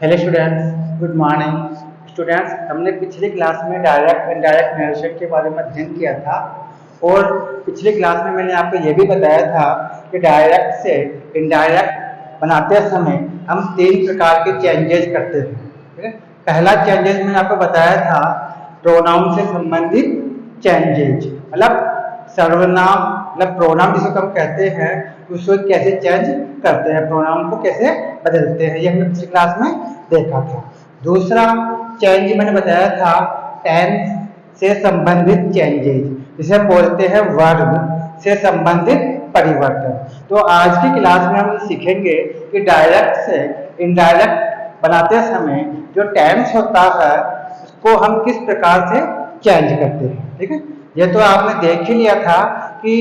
Hello students, good morning. Students, हमने पिछली class में डायरेक्ट इनडायरेक्ट नरेशन के बारे में अध्ययन किया था और पिछली क्लास में मैंने आपको ये भी बताया था कि डायरेक्ट से इनडायरेक्ट बनाते समय हम 3 प्रकार के चेंजेस करते हैं। ठीक है, पहला चेंजेस मैंने आपको बताया था प्रोनाउन से संबंधित चेंजेज, मतलब सर्वनाम मतलब प्रोनाउन जिसको हम कहते हैं उसको कैसे चेंज करते हैं, प्रोनाउन को कैसे बदलते हैं, ये हमने पिछली क्लास में देखा था। दूसरा चेंज मैंने बताया था टेंस से संबंधित चेंजेज, जिसे हम बोलते हैं वर्ब से संबंधित परिवर्तन। तो आज की क्लास में हम सीखेंगे कि डायरेक्ट से इनडायरेक्ट बनाते समय जो टेंस होता है उसको हम किस प्रकार से चेंज करते हैं। ठीक है, ये तो आपने देख ही लिया था कि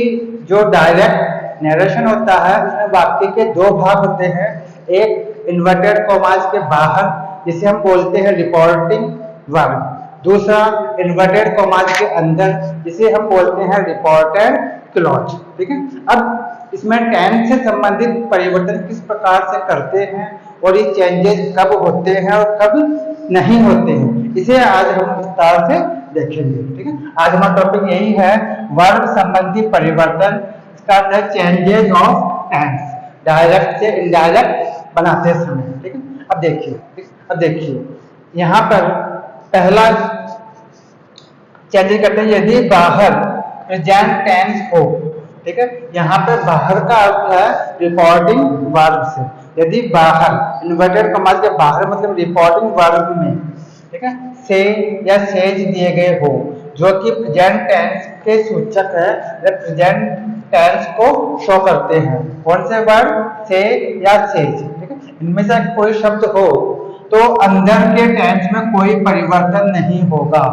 जो डायरेक्ट नरेशन होता है उसमें वाक्य के 2 भाग होते हैं। एक इन्वर्टेड कॉमास के बाहर जिसे हम बोलते हैं रिपोर्टिंग वर्ब, दूसरा इन्वर्टेड कॉमास के अंदर जिसे हम बोलते हैं रिपोर्टेड क्लॉज। ठीक है, अब इसमें टेंस से संबंधित परिवर्तन किस प्रकार से करते हैं और ये चेंजेस कब होते हैं और कब नहीं होते हैं, इसे आज हम विस्तार से देखेंगे। ठीक है, आज हमारा टॉपिक यही है वर्ब संबंधी परिवर्तन, इसका अर्थ है चेंजेस ऑफ टेंस, डायरेक्ट से इनडायरेक्ट बनाते समय। ठीक है, अब देखिए यहाँ पर पहला चेंज करते हैं यदि बाहर प्रेजेंट टेंस हो। ठीक है, यहाँ पे बाहर का अर्थ है रिपोर्टिंग वर्ब से, यदि बाहर इन्वर्टेड कॉमास के बाहर मतलब रिपोर्टिंग वर्ब में, ठीक है, से या सेज दिए गए हो जो कि प्रेजेंट टेंस के सूचक है या प्रेजेंट टेंस को शो करते हैं। कौन से वर्ड? से या सेज। ठीक है, इनमें से कोई शब्द हो तो अंदर के टेंस में कोई परिवर्तन नहीं होगा,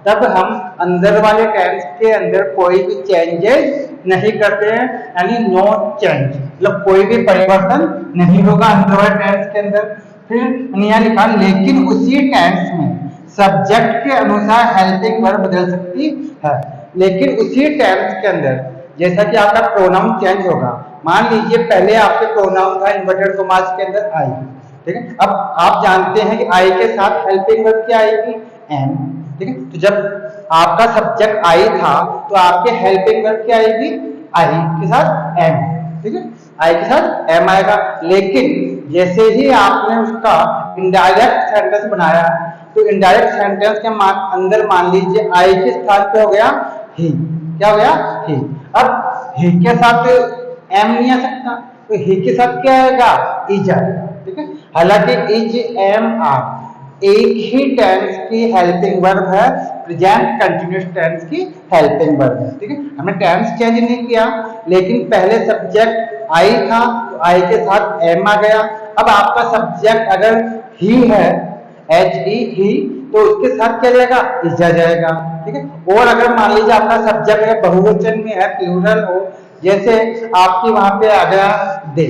तब हम अंदर वाले टेंस के अंदर कोई भी चेंजेस नहीं करते हैं, यानी नो चेंज, मतलब कोई भी परिवर्तन नहीं होगा अंदर वाले टेंस के अंदर। फिर यहाँ लिखा लेकिन उसी टेंस में सब्जेक्ट के अनुसार हेल्पिंग वर्ब बदल सकती है। लेकिन उसी टेंस के अंदर जैसा कि आपका प्रोनाउन चेंज होगा, मान लीजिए पहले आपके प्रोनाउन था इन्वर्टेड कॉमास के अंदर आई। ठीक है, अब आप जानते हैं कि आई के साथ हेल्पिंग वर्ब क्या आएगी? एम। ठीक है, तो जब आपका सब्जेक्ट आई था तो आपके हेल्पिंग वर्ब क्या आएगी? आई के साथ एम। ठीक है, आई के साथ एम आएगा। लेकिन जैसे ही आपने उसका इनडायरेक्ट सेंटेंस बनाया तो इनडायरेक्ट सेंटेंस के अंदर मान लीजिए आई के स्थान पे हो गया ही। क्या हो गया? ही। अब ही के साथ एम नहीं आ सकता, तो ही के साथ क्या आएगा? इज आएगा। ठीक है, हालांकि इज एम आर एक ही टेंस की हेल्पिंग वर्ब है, प्रेजेंट कंटिन्यूअस टेंस की हेल्पिंग वर्ब है। ठीक है, हमने टेंस चेंज नहीं किया, लेकिन पहले सब्जेक्ट आई था तो आई के साथ एम आ गया। अब आपका सब्जेक्ट अगर ही है, एच ई ही, तो उसके साथ क्या जाएगा? इज आ जाएगा। ठीक है, और अगर मान लीजिए आपका सब्जेक्ट बहुवचन में है, प्लूरल हो, जैसे आपकी वहां पे आ गया दे।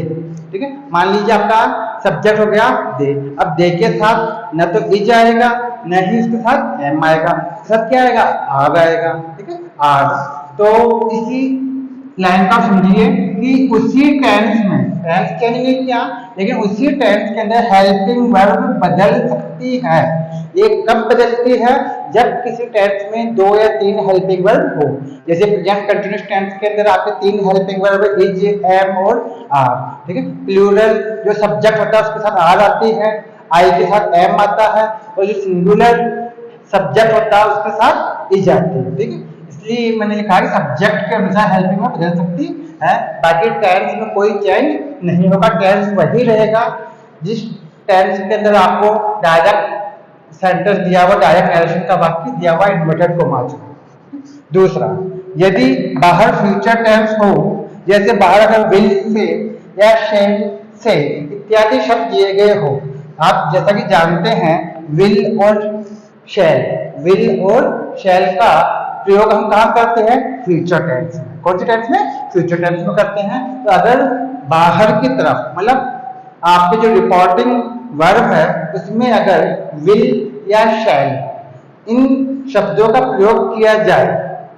ठीक है, मान लीजिए आपका सब्जेक्ट हो गया दे, अब दे के साथ न तो इज आएगा न ही उसके साथ एम आएगा, सब क्या आएगा? आग आएगा। ठीक है, आग। तो इसी लाइन का समझिए कि उसी टेंस में टेंस चेंज नहीं किया, लेकिन उसी टेंस के अंदर हेल्पिंग वर्ब बदल सकती है। ये कब बदलती है? जब किसी टेंस में 2 या 3 हेल्पिंग वर्ब हो। जैसे प्रेजेंट कंटिन्यूअस टेंस के अंदर आपके 3 हेल्पिंग वर्ब है, इज, एम और आर। ठीक है, प्लूरल जो सब्जेक्ट होता है उसके साथ आर आती है, आई के साथ एम आता है, और जो सिंगुलर सब्जेक्ट होता है उसके साथ इज आती है। ठीक है, इसलिए मैंने लिखा कि सब्जेक्ट के अनुसार हेल्पिंग वर्ब बदल सकती है, बाकी टेंस में कोई चेंज नहीं होगा, टेंस वही रहेगा जिस टेंस के अंदर आपको डायरेक्ट सेंटेंस दिया हुआ, डायरेक्ट नरेशन का वाक्य दिया हुआ इन्वर्टेड कॉमास में। दूसरा, यदि बाहर फ्यूचर टेंस हो, जैसे बाहर अगर विल से या शेल से इत्यादि शब्द दिए गए हो, आप जैसा कि जानते हैं विल और शेल का प्रयोग हम कहाँ करते हैं? फ्यूचर टेंस में। कौन सी टेंस में? फ्यूचर टेंस में करते हैं। तो अगर बाहर की तरफ मतलब आपके जो रिपोर्टिंग वर्ब है उसमें अगर विल या शैल इन शब्दों का प्रयोग किया जाए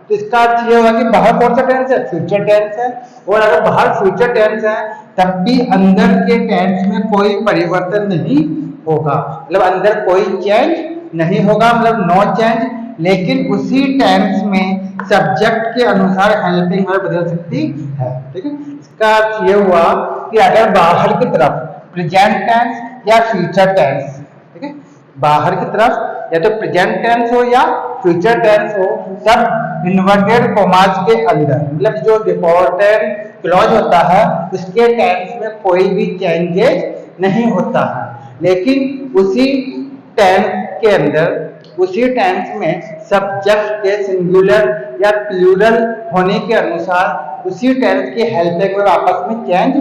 तो इसका अर्थ ये होगा कि बाहर कौन सा टेंस है, फ्यूचर टेंस है। और अगर बाहर फ्यूचर टेंस है तब भी अंदर के टेंस में कोई परिवर्तन नहीं होगा, मतलब अंदर कोई चेंज नहीं होगा, मतलब नो चेंज। लेकिन उसी टेंस में सब्जेक्ट के अनुसार हेल्पिंग वर्ब बदल सकती है। ठीक है, इसका अर्थ ये हुआ कि अगर बाहर की तरफ प्रेजेंट टेंस या फ्यूचर टेंस, ठीक है, बाहर की तरफ या तो प्रेजेंट टेंस हो या फ्यूचर टेंस हो, तब इन्वर्टेड कॉमास के अंदर, मतलब जो डिफॉल्टेड क्लॉज होता है उसके टेंस में कोई भी चेंजेस नहीं होता है। लेकिन उसी टेंस के अंदर, उसी टेंस में सब्जेक्ट के सिंगुलर या प्लूरल होने के अनुसार उसी टेंस की हेल्पिंग वर्ब आपस में चेंज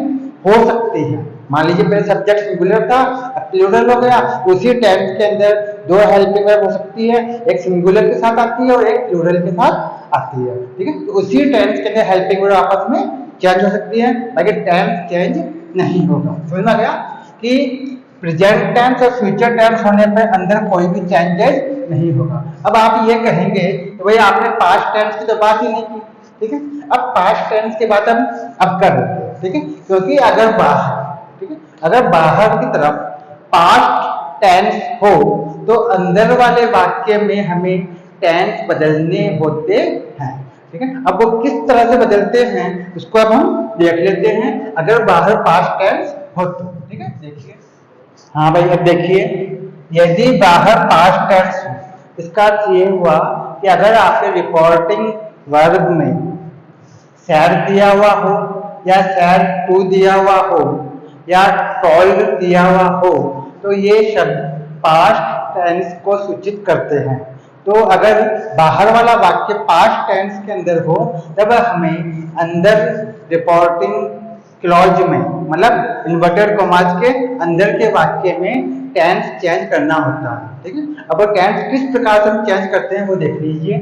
हो सकती है। मान लीजिए पहले सब्जेक्ट सिंगुलर था, अब प्लूरल हो गया, उसी टेंस के अंदर दो हेल्पिंग वर्ब हो सकती है, एक सिंगुलर के साथ आती है और एक प्लूरल के साथ आती है। ठीक है, तो उसी टेंस के अंदर हेल्पिंग वर्ब आपस में चेंज हो सकती है, बाकी टेंस चेंज नहीं होगा। समझ में आ गया कि प्रेजेंट टेंस और फ्यूचर टेंस होने पर अंदर कोई भी चेंजेस नहीं होगा। अब आप ये कहेंगे तो भाई आपने पास्ट टेंस की तो बात ही नहीं की। ठीक है, अब पास्ट टेंस की बात हम अब कर रहे हैं। ठीक है, क्योंकि अगर बाहर, ठीक है, अगर बाहर की तरफ पास्ट टेंस हो तो अंदर वाले वाक्य में हमें टेंस बदलने होते हैं। ठीक है, अब वो किस तरह से बदलते हैं उसको अब हम देख लेते हैं, अगर बाहर पास्ट टेंस हो तो। ठीक है, देखिए, हाँ भाई अब देखिए, यदि बाहर पास्ट टेंस हो, इसका अर्थ ये हुआ कि अगर आपके रिपोर्टिंग वर्ब में सैड दिया हुआ हो या सैड टू दिया हुआ हो या टॉल्ड दिया हुआ हो तो ये शब्द पास्ट टेंस को सूचित करते हैं। तो अगर बाहर वाला वाक्य पास्ट टेंस के अंदर हो तब हमें अंदर रिपोर्टिंग क्लॉज में, मतलब इन्वर्टेड कॉमास के अंदर के वाक्य में टेंस चेंज करना होता है। ठीक है, अब टेंस किस प्रकार से हम चेंज करते हैं वो देख लीजिए।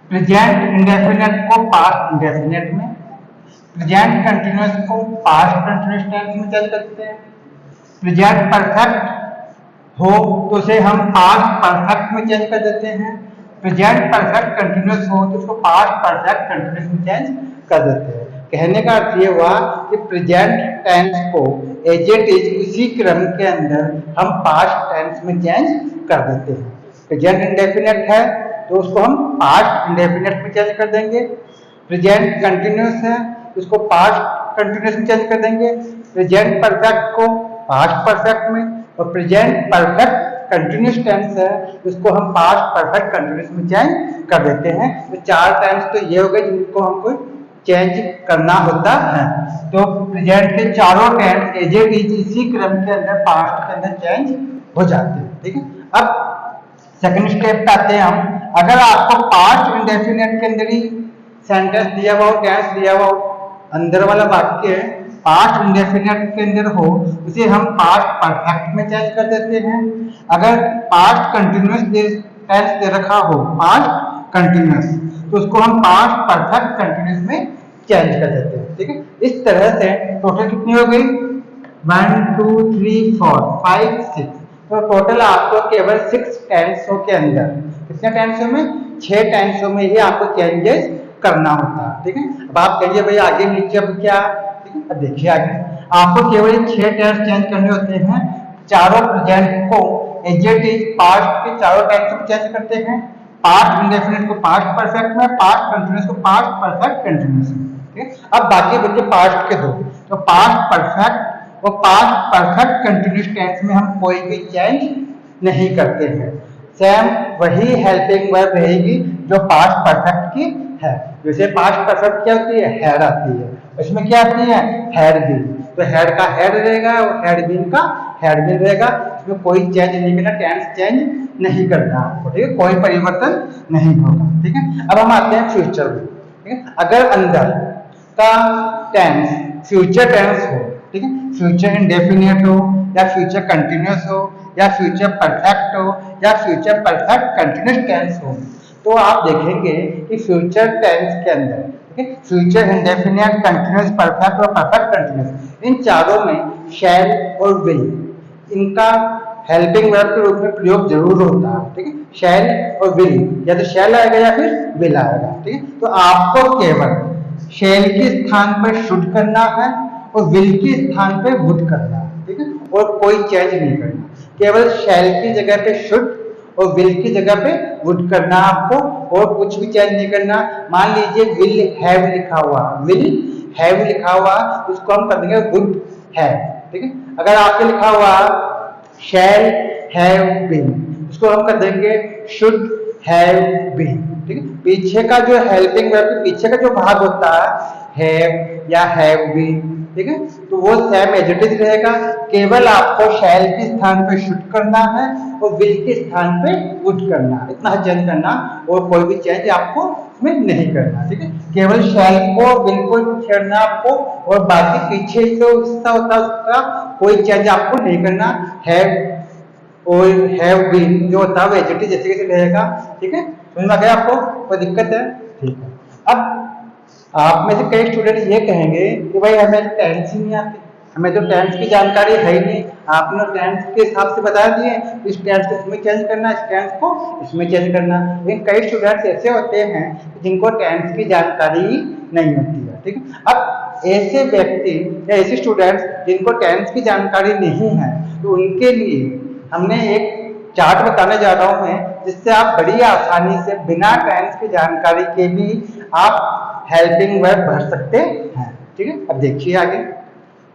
प्रेजेंट इंडेफिनिट को पास्ट इंडेफिनिट में, प्रेजेंट कंटिन्यूअस को पास्ट कंटिन्यूअस टेंस में चेंज करते हैं। प्रेजेंट परफेक्ट हो तो उसे हम पास्ट परफेक्ट में चेंज कर देते हैं। प्रेजेंट परफेक्ट कंटिन्यूअस हो तो उसको पास्ट परफेक्ट कंटिन्यूअस में चेंज कर देते हैं। कहने का अर्थ ये हुआ कि प्रेजेंट टेंस को एज इट इज उसी क्रम के अंदर हम पास्ट टेंस में चेंज कर देते हैं। प्रेजेंट इंडेफिनिट है तो उसको हम पास्ट इंडेफिनिट में चेंज कर देंगे। प्रेजेंट कंटिन्यूअस है उसको पास्ट कंटिन्यूअस में चेंज कर देंगे। प्रेजेंट परफेक्ट को पास्ट परफेक्ट में, और प्रेजेंट परफेक्ट कंटिन्यूअस टेंस है उसको हम पास्ट परफेक्ट कंटिन्यूअस में चेंज कर देते हैं। तो चार टेंस तो ये हो गए जिनको हमको चेंज करना होता है। तो प्रेजेंट के चारों टेंस एज इट इज इसी क्रम के अंदर पास्ट के अंदर चेंज हो जाते हैं। ठीक है, अब सेकंड स्टेप पे आते हैं हम। अगर आपको पास्ट इंडेफिनिट के अंदर ही सेंटेंस दिया हुआ हो, टेंस दिया हुआ हो, अंदर वाला वाक्य पास्ट इंडेफिनिट के अंदर हो उसे हम पास्ट परफेक्ट में चेंज कर देते हैं। अगर पास्ट कंटिन्यूअस टेंस दे रखा हो, पास्ट कंटिन्यूअस, तो उसको हम पास्ट परफेक्ट कंटिन्यूअस में चेंज कर देते हैं। ठीक है, इस तरह से टोटल कितनी हो गई, 1 2 3 4 5 6, तो टोटल आपको केवल 6 टेंसों के अंदर, कितने टेंसों में, 6 टेंसों में ही आपको चेंजेस करना होता है। ठीक है, अब आप कहिए भाई आगे नीचे अब क्या। ठीक है, अब देखिए आगे आपको केवल 6 टेंस चेंज करने होते हैं। चारों प्रेजेंट को एज इट इज पास्ट के चारों टेंस में चेंज करते हैं। पास्ट इंडेफिनिट को पास्ट परफेक्ट में, पास्ट कंटिन्यूअस को पास्ट परफेक्ट कंटिन्यूअस में। ठीक है, अब बाकी बचे पास्ट के दो, तो पास्ट परफेक्ट और पास्ट परफेक्ट कंटिन्यूअस टेंस में हम कोई भी चेंज नहीं करते हैं। सेम वही हेल्पिंग वर्ब रहेगी जो पास्ट परफेक्ट की है। जैसे पास्ट परफेक्ट क्या होती है, हैड आती है, इसमें क्या आती है, हैड बीन, तो हैड का हैड रहेगा और हैड बीन का हैड बीन रहेगा। इसमें कोई चेंज नहीं करना, टेंस चेंज नहीं करना आपको। ठीक है, कोई परिवर्तन नहीं होगा। ठीक है, अब हम आते हैं फ्यूचर में। ठीक है, अगर अंदर का टेंस फ्यूचर टेंस हो, ठीक है, फ्यूचर इंडेफिनिट हो या फ्यूचर कंटिन्यूअस हो या फ्यूचर परफेक्ट हो या फ्यूचर परफेक्ट कंटिन्यूअस टेंस हो, तो आप देखेंगे कि फ्यूचर टेंस के अंदर, ठीक है, फ्यूचर इंडेफिनिट, कंटिन्यूअस, परफेक्ट और परफेक्ट कंटिन्यूअस, इन चारों में शैल और विल, इनका हेल्पिंग वर्ब के रूप में प्रयोग जरूर होता है, ठीक है। शैल और विल, या तो शैल आएगा या फिर विल आएगा, ठीक है। तो आपको केवल शैल के स्थान पर शुड करना है और विल के स्थान पर वुड करना है, ठीक है, और कोई चेंज नहीं करना। केवल शैल की जगह पे शुड और विल की जगह पे वुड करना आपको, और कुछ भी चेंज नहीं करना। मान लीजिए विल हैव लिखा हुआ, विल हैव लिखा हुआ, उसको हम कर देंगे वुड हैव, ठीक है। अगर आपके लिखा हुआ शैल हैव बीन, उसको हम कर देंगे शुड हैव बीन, ठीक है। पीछे का जो हेल्पिंग वर्ब के पीछे का जो भाग होता है हैव या हैव बीन, ठीक है, तो वो सेम एज इट इज रहेगा। केवल आपको शैल के स्थान पे शुड करना है और विल के स्थान पे वुड करना है, इतना चेंज करना, और कोई भी चेंज आपको इसमें नहीं करना, ठीक है। केवल शैल को विल को छेड़ना आपको, और बाकी पीछे जो हिस्सा होता है उसका कोई चेंज आपको नहीं करना। हैव और हैव बीन जो होता है वो एज इट इज जैसे कैसे रहेगा, ठीक है। समझ में आ गया आपको, कोई दिक्कत है? ठीक है। अब आप में से कई स्टूडेंट ये कहेंगे कि भाई हमें टेंस ही नहीं आती, हमें तो टेंस की जानकारी है ही नहीं, आपने टेंस के हिसाब से बता दिए इस टेंस को इसमें चेंज करना, इस टेंस को इसमें चेंज करना। लेकिन कई स्टूडेंट्स ऐसे होते हैं जिनको टेंस की जानकारी नहीं होती है, ठीक है। अब ऐसे व्यक्ति या ऐसे स्टूडेंट्स जिनको टेंस की जानकारी नहीं है, तो उनके लिए हमने एक चार्ट बताने जा रहा हूं मैं, जिससे आप बड़ी आसानी से बिना टेंस की जानकारी के भी आप हेल्पिंग वर्ब भर सकते हैं, ठीक है। अब देखिए आगे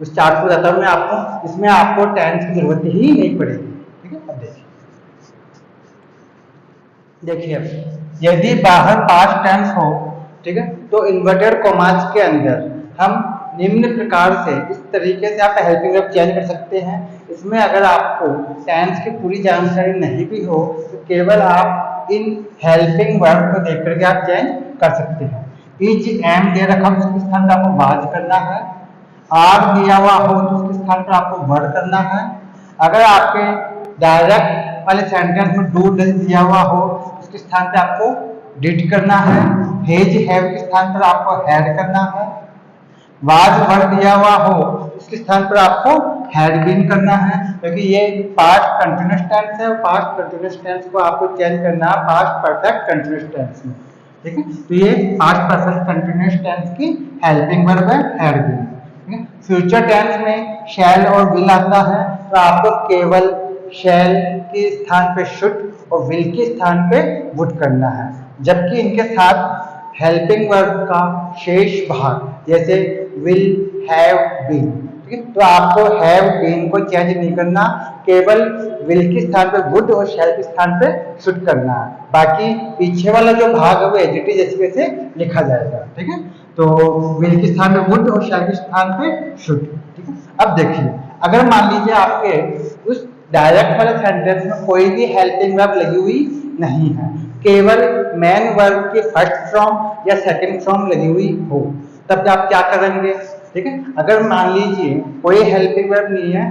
उस चार्ट को बताता हूं मैं आपको, इसमें आपको टेंस की जरूरत ही नहीं पड़ेगी, ठीक है। अब देखिए अब यदि बाहर पास्ट टेंस हो, ठीक है, तो इन्वर्टेड कॉमास के अंदर हम निम्न प्रकार से इस तरीके से आप हेल्पिंग वर्ब चेंज कर सकते हैं। इसमें अगर आपको टेंस की पूरी जानकारी नहीं भी हो तो केवल आप इन हेल्पिंग वर्ब को देख करके आप चेंज कर सकते हैं। इज एम दे रखा हो उसके स्थान पर आपको वाज करना है, आर दिया हुआ हो तो उसके स्थान पर आपको वर्ड करना है। अगर आपके डायरेक्ट वाले सेंटेंस में डू डज दिया हुआ हो उसके स्थान पर आपको डिड करना है। हेज हैव के स्थान पर आपको हैड करना है। वाज वर्ड दिया हुआ हो उसके स्थान पर आपको हैड बीन करना है, क्योंकि ये पास्ट कंटिन्यूअस टेंस है और पास्ट कंटिन्यूअस टेंस को आपको चेंज करना है पास्ट परफेक्ट कंटिन्यूअस टेंस में, ठीक है। तो ये पास्ट परफेक्ट कंटिन्यूअस टेंस की हेल्पिंग वर्ब है हैड बीन। फ्यूचर टेंस में शैल और विल आता है, तो आपको केवल शैल के स्थान पे शुड और विल के स्थान पे वुड करना है, जबकि इनके साथ हेल्पिंग वर्ब का शेष भाग जैसे विल हैव बीन, ठीक है, तो आपको हैव बीन को चेंज नहीं करना, केवल विल के स्थान पे वुड और शैल के स्थान पे शुड करना है। बाकी पीछे वाला जो भाग है वो एज इट इज जैसे कैसे लिखा जाएगा, ठीक है। तो विल के स्थान पे वुड और शैल के स्थान पे शुड, ठीक है। अब देखिए अगर मान लीजिए आपके उस डायरेक्ट वाले सेंटेंस में कोई भी हेल्पिंग वर्ब लगी हुई नहीं है, केवल मेन वर्ब के फर्स्ट फॉर्म या सेकंड फॉर्म लगी हुई हो, तब आप क्या करेंगे, ठीक है। अगर मान लीजिए कोई हेल्पिंग वर्ब नहीं है,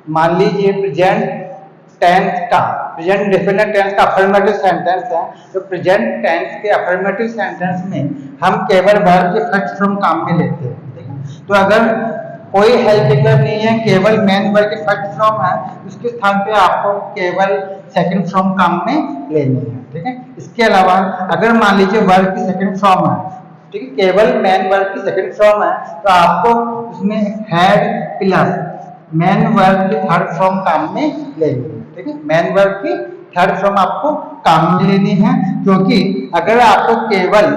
मान लीजिए प्रेजेंट टेंस का प्रेजेंट डेफिनेट टेंस का अफर्मेटिव सेंटेंस है, तो प्रेजेंट टेंस के अफर्मेटिव सेंटेंस में हम केवल वर्ब के फर्स्ट फॉर्म काम में लेते हैं, ठीक है। तो अगर कोई हेल्पिंग वर्ब नहीं है, केवल मेन वर्ब के फर्स्ट फॉर्म है, उसके स्थान पे आपको केवल सेकंड फॉर्म काम में लेनी है, ठीक है। इसके अलावा अगर मान लीजिए वर्ब की सेकंड फॉर्म है, ठीक है, केवल मेन वर्ब की सेकंड फॉर्म है, तो आपको उसमें हैड प्लस मेन वर्ब की थर्ड फॉर्म काम में लेनी है, ठीक है। मेन वर्ब की थर्ड फॉर्म आपको काम में लेनी है, क्योंकि अगर आपको केवल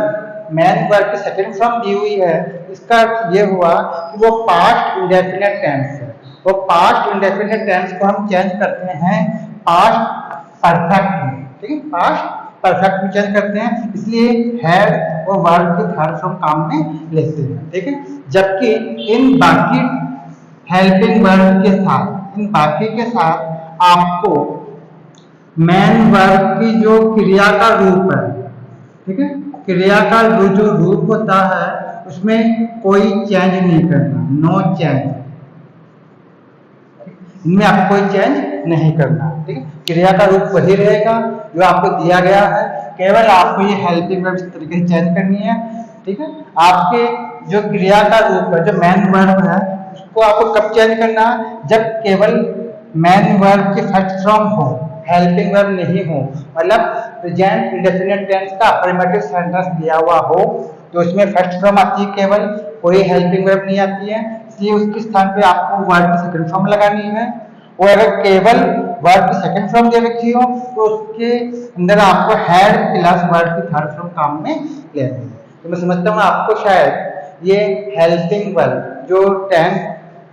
मेन वर्ब की सेकंड फॉर्म दी हुई है, इसका अर्थ ये हुआ कि वो पास्ट इंडेफिनिट टेंस है। वो पास्ट इंडेफिनिट टेंस को हम चेंज करते हैं पास्ट परफेक्ट में, ठीक है, पास्ट परफेक्ट में चेंज करते हैं, इसलिए हैड और वर्ब की थर्ड फॉर्म काम में लेते हैं, ठीक है। जबकि इन बाकी हेल्पिंग वर्ब के साथ, इन बाकी के साथ आपको मेन वर्ब की जो क्रिया का रूप है, ठीक है, क्रिया का जो रूप होता है उसमें कोई चेंज नहीं करना, नो चेंज, इनमें आपको कोई चेंज नहीं करना, ठीक है। क्रिया का रूप वही रहेगा जो आपको दिया गया है, केवल आपको ये हेल्पिंग वर्ब इस तरीके से चेंज करनी है, ठीक है। आपके जो क्रिया का रूप है, जो मेन वर्ब है, उसको आपको कब चेंज करना है, जब केवल मेन वर्ब की फर्स्ट फॉर्म हो, हेल्पिंग वर्ब नहीं हो, मतलब प्रेजेंट इंडेफिनिट टेंस का अफर्मेटिव सेंटेंस दिया हुआ हो तो उसमें फर्स्ट फॉर्म आती है केवल, कोई हेल्पिंग वर्ब नहीं आती है, इसलिए उसके स्थान पे आपको वर्ब की सेकंड फॉर्म लगानी है। और अगर केवल वर्ब की सेकंड फॉर्म दे रखी हो तो उसके अंदर आपको हैड प्लस वर्ब की थर्ड फॉर्म काम में लेनी है। तो मैं समझता हूँ आपको शायद ये हेल्पिंग वर्ब जो टेंस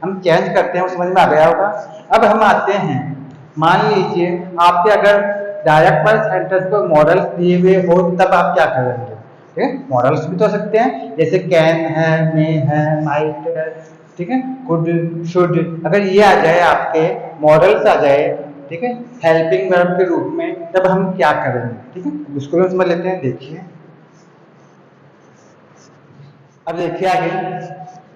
हम चेंज करते हैं वो समझ में आ गया होगा। अब हम आते हैं, मान लीजिए आपके अगर डायरेक्ट वर्ब सेंटेंस को मॉडल्स दिए हुए हो तब आप क्या करेंगे? ठीक है, मॉडल्स भी तो हो सकते हैं, जैसे कैन है, मे है, माइट है, ठीक है, कुड, शुड, अगर ये आ जाए आपके मॉडल्स आ जाए, ठीक है, हेल्पिंग वर्ब के रूप में, तब हम क्या करेंगे? ठीक है, उसको भी समझ लेते हैं। देखिए, अब देखिए आगे,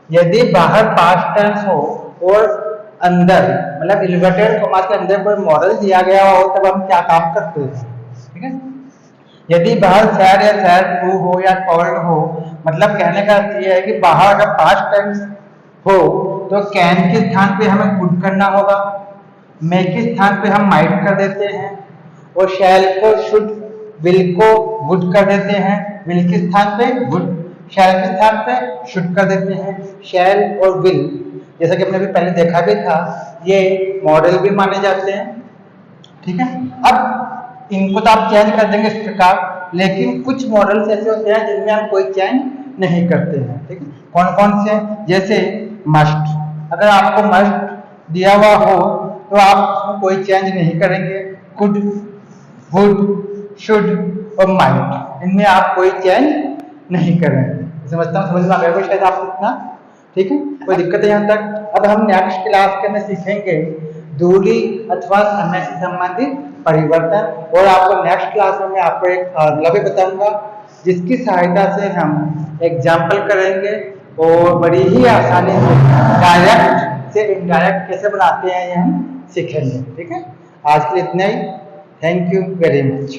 यदि बाहर पास्ट टेंस हो और अंदर मतलब इन्वर्टेड कॉमा के अंदर कोई मॉडल दिया गया हो तब हम क्या काम करते हैं? ठीक है, यदि बाहर सैड या सैड टू हो या कॉल्ड हो, मतलब कहने का अर्थ यह है कि बाहर अगर पास्ट टेंस हो तो कैन के स्थान पे हमें कुड करना होगा, मे के स्थान पे हम माइट कर देते हैं, और शैल को शुड, विल को वुड कर देते हैं, विल के स्थान पे वुड, शैल के स्थान पे शुड कर देते हैं। शैल और विल जैसा कि हमने अभी पहले देखा भी था, ये मॉडल भी माने जाते हैं। ठीक है, अब इनको तो आप चेंज कर देंगे इस प्रकार, लेकिन कुछ मॉडल्स ऐसे होते हैं जिनमें हम कोई चेंज नहीं करते हैं। ठीक है, कौन कौन से? जैसे मस्ट, अगर आपको मस्ट दिया हुआ हो तो आप उसमें कोई चेंज नहीं करेंगे। कुड, वुड, शुड और माइट, इनमें आप कोई चेंज नहीं करेंगे। समझता हूँ, समझ में आ गया शायद आपको इतना? ठीक है, कोई दिक्कत है यहाँ तक? अब हम नेक्स्ट क्लास के में सीखेंगे दूरी अथवा समय से संबंधित परिवर्तन, और आपको नेक्स्ट क्लास में मैं आपको एक फॉर्मूला भी बताऊंगा जिसकी सहायता से हम एग्जाम्पल करेंगे और बड़ी ही आसानी से डायरेक्ट से इनडायरेक्ट कैसे बनाते हैं ये हम सीखेंगे। ठीक है, आज के लिए इतना ही। Thank you very much.